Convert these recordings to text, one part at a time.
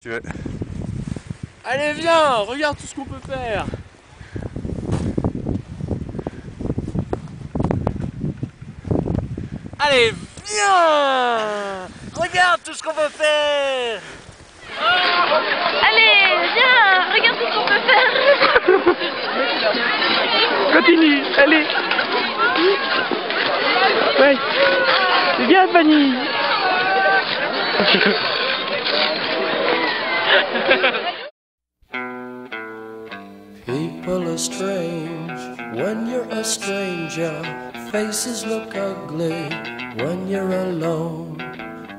Tu veux. Allez viens, regarde tout ce qu'on peut faire. Allez viens, regarde tout ce qu'on peut faire. Allez, viens, regarde tout ce qu'on peut faire. Continue, allez. Ouais. Viens, Fanny. People are strange when you're a stranger. Faces look ugly when you're alone.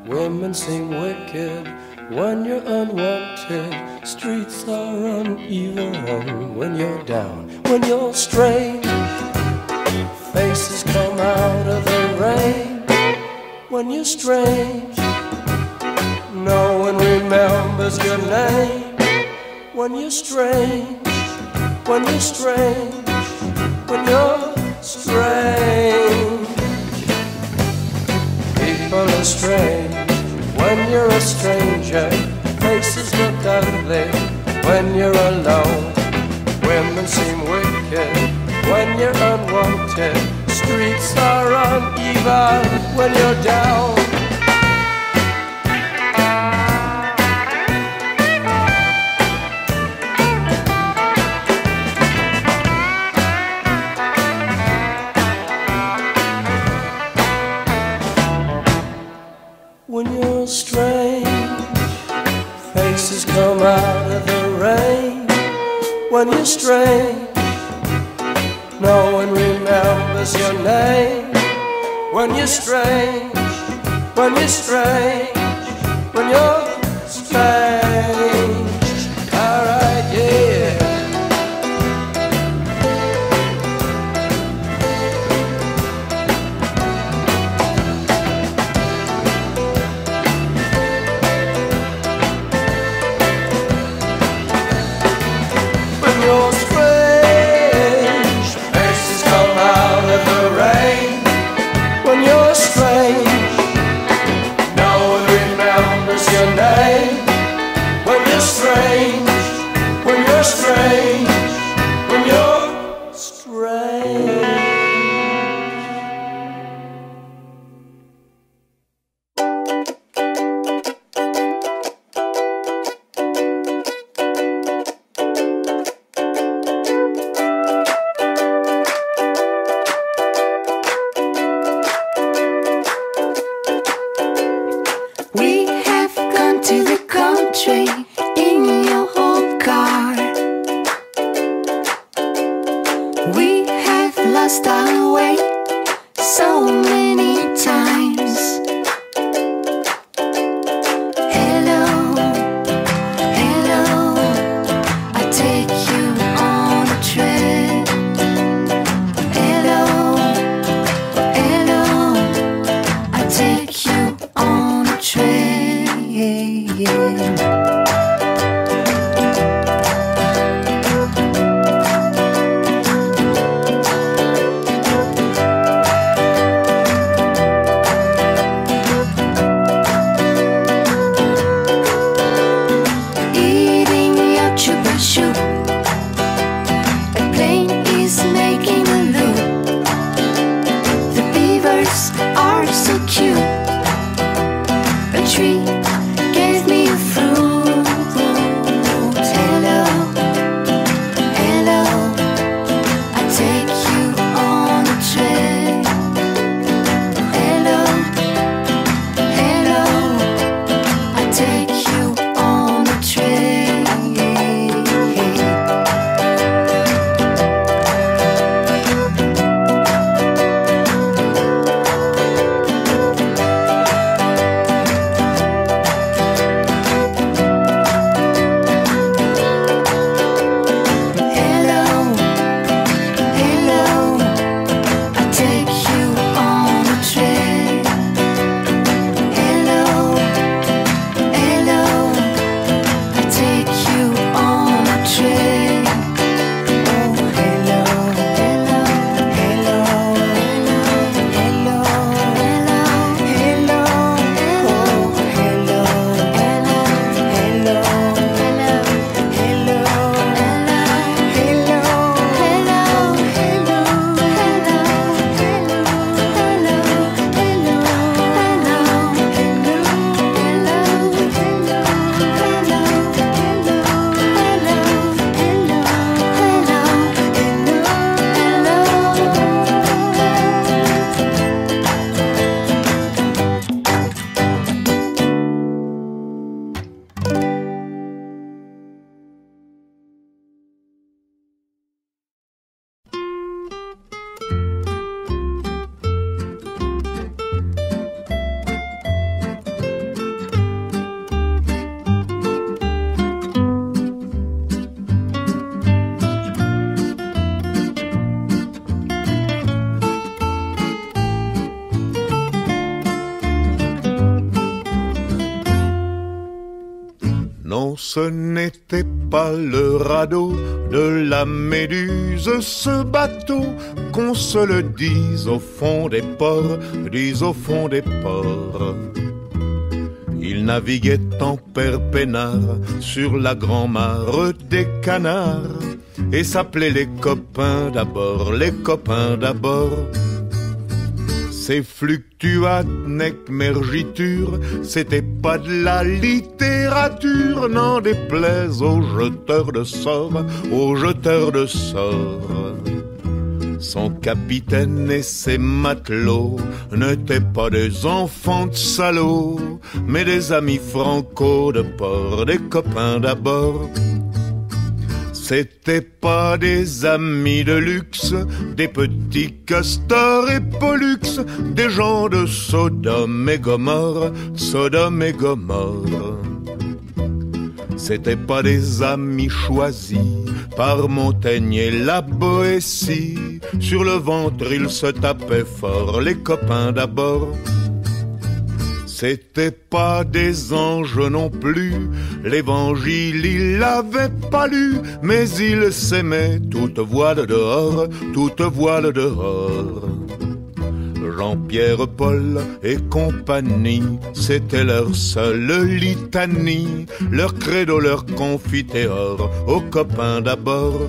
Women seem wicked when you're unwanted. Streets are uneven when you're down. When you're strange, faces come out of the rain. When you're strange, no one remembers your name. When you're strange, when you're strange, when you're strange. People are strange when you're a stranger. Faces look ugly when you're alone. Women seem wicked when you're unwanted. Streets are uneven when you're down. When you're strange, faces come out of the rain. When you're strange, no one remembers your name. When you're strange, when you're strange, when you're strange. Alright, yeah. When you're strange, faces come out of the rain. When you're strange, no one remembers your name. When you're strange, when you're strange, when you're strange. We have gone to the country in your old car. We have lost our way so many times. Hello, hello, I take you on a trip. Hello, hello, I take you on a train. Eating your chupa chup. A plane is making a loop. The beavers are so cute. A tree gave me a fruit. Non, ce n'était pas le radeau de la Méduse, ce bateau, qu'on se le dise au fond des ports, dise au fond des ports. Il naviguait en père peinard sur la grand-mare des canards et s'appelait les copains d'abord, les copains d'abord. Ces fluctuates nec mergiture, c'était pas de la littérature, n'en déplaise aux jeteurs de sorts, aux jeteurs de sorts. Son capitaine et ses matelots n'étaient pas des enfants de salauds, mais des amis franco de port, des copains d'abord. C'étaient pas des amis de luxe, des petits castors et pollux, des gens de Sodome et Gomorre, Sodome et Gomorre. C'étaient pas des amis choisis par Montaigne et la Boétie. Sur le ventre ils se tapaient fort, les copains d'abord. C'étaient pas des anges non plus, l'évangile il l'avait pas lu, mais ils s'aimaient toute voile dehors, toute voile dehors. Jean-Pierre, Paul et compagnie, c'était leur seule litanie, leur credo, leur confiteor, aux copains d'abord.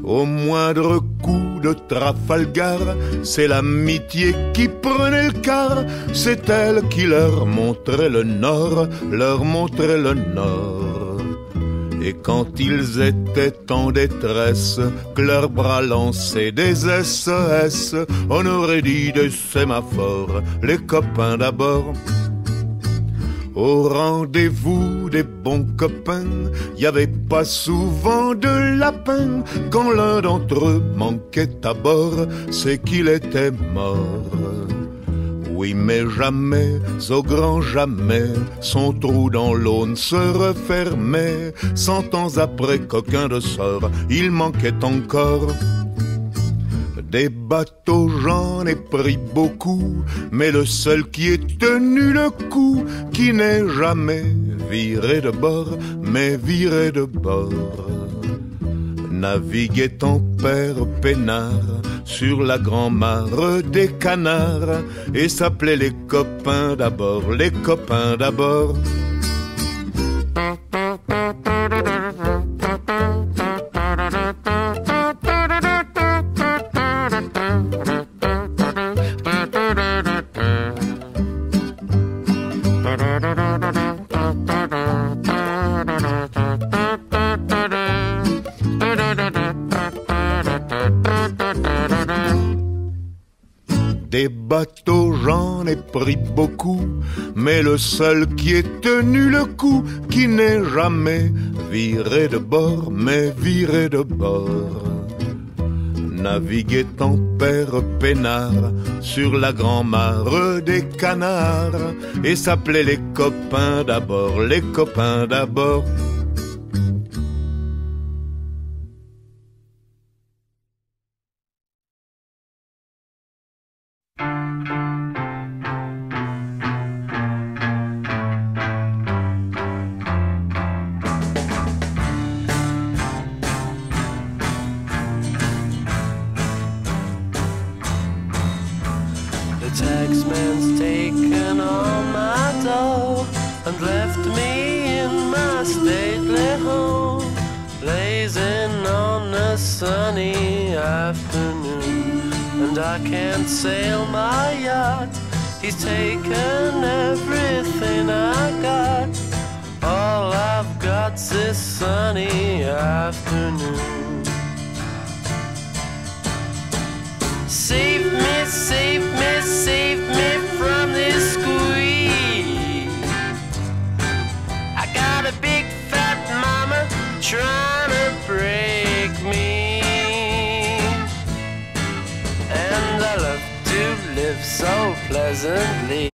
Au moindre coup de Trafalgar, c'est l'amitié qui prenait le quart, c'est elle qui leur montrait le nord, leur montrait le nord. Et quand ils étaient en détresse, que leurs bras lançaient des SOS, on aurait dit des sémaphores, les copains d'abord. Au rendez-vous des bons copains, y avait pas souvent de lapin. Quand l'un d'entre eux manquait à bord, c'est qu'il était mort. Oui, mais jamais, au grand jamais, son trou dans l'eau ne se refermait. 100 ans après qu'aucun de sort, il manquait encore. Des bateaux j'en ai pris beaucoup, mais le seul qui ait tenu le coup, qui n'est jamais viré de bord, mais viré de bord. Naviguait en père peinard sur la grand-mare des canards et s'appelait les copains d'abord, les copains d'abord. Des bateaux j'en ai pris beaucoup, mais le seul qui ait tenu le coup, qui n'est jamais viré de bord, mais viré de bord. Naviguait en père peinard sur la grand-mare des canards et s'appelait les copains d'abord, les copains d'abord. The taxman's taken all my dough and left me in my stately home, blazing on a sunny afternoon. And I can't sail my yacht, he's taken everything I got. All I've got's this sunny afternoon. Save me, save me, save me from this squeeze. I got a big fat mama trying to break me, and I love to live so pleasantly.